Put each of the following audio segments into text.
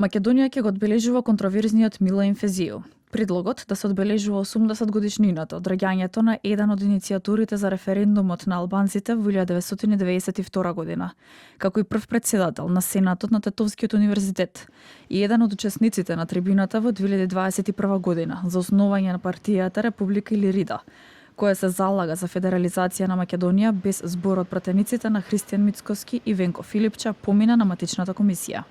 Македонија ќе го одбележува контроверзниот Милој Фезију. Предлогот да се одбележува 80 годишнината од раѓањето на еден од иницијаторите за референдумот на албанците во 1992 година, како и прв претседател на Сенатот на Тетовскиот универзитет и еден од учесниците на трибината во 2021 година за основање на партијата Република Илирида, која се залага за федерализација на Македонија без збор од пратениците на Христијан Мицкоски и Венко Филипча помина на матичната комисија.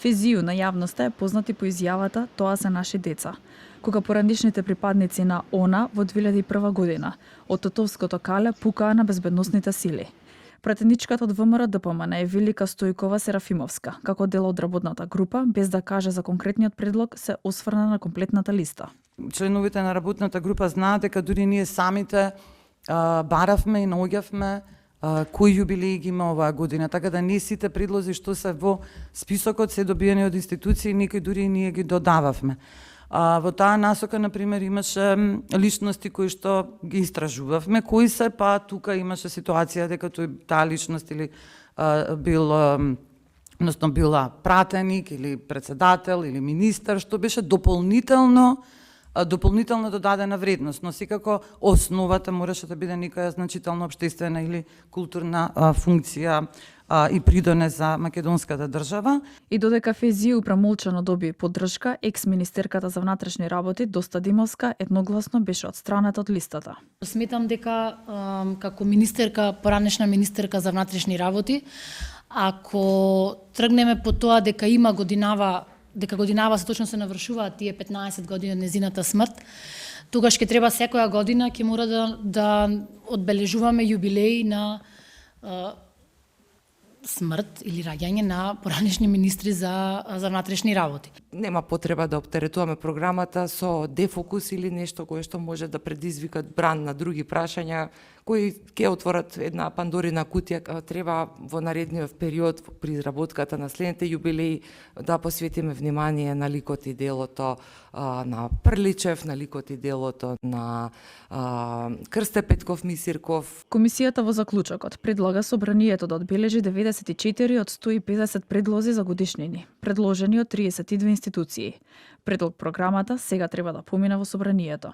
Фезију на јавноста е познат и по изјавата "Тоа се наши деца", кога поранишните припадници на ОНА во 2001 година од Тетовското кале пукаа на безбедносните сили. Пратеничката од ВМРО ДПМН е Велика Стојкова Серафимовска, како дел од работната група, без да каже за конкретниот предлог, се осврна на комплетната листа. Членовите на работната група знаат дека дури ние самите баравме и наоѓавме кои јубилеи ги има оваа година, така да не сите предлози што се во списокот се добиени од институции, некои дури и ние ги додававме. Во таа насока, например, имаше личности кои што ги истражувавме, кои се, па тука имаше ситуација дека таа личност или била пратеник или председател или министер, што беше дополнително додадена вредност, но секако основата мораше да биде некоја значителна општествена или културна функција и придонес за македонската држава. И додека Фезију премолчано доби поддршка, екс-министерката за внатрешни работи Доста Димовска едногласно беше отстраната од листата. Сметам дека како министерка, поранешна министерка за внатрешни работи, ако тргнеме по тоа дека годинава се точно се навршуваат тие 15 години од незината смрт, тогаш ќе треба секоја година ќе мора да одбележуваме јубилеи на смрт или раѓање на поранешни министри за внатрешни работи. Нема потреба да оптеретуваме програмата со дефокус или нешто кое што може да предизвикат бран на други прашања кои ќе отворат една пандорина кутија. Треба во наредниот период при изработката на следните јубилеи да посветиме внимание на ликот и делото на Прличев, на ликот и делото на Крсте Петков Мисирков. Комисијата во заклучокот предлага собранието да одбележи 94 од 150 предлози за годишнини, предложени од 32 институции. Предлог програмата сега треба да помине во собранието.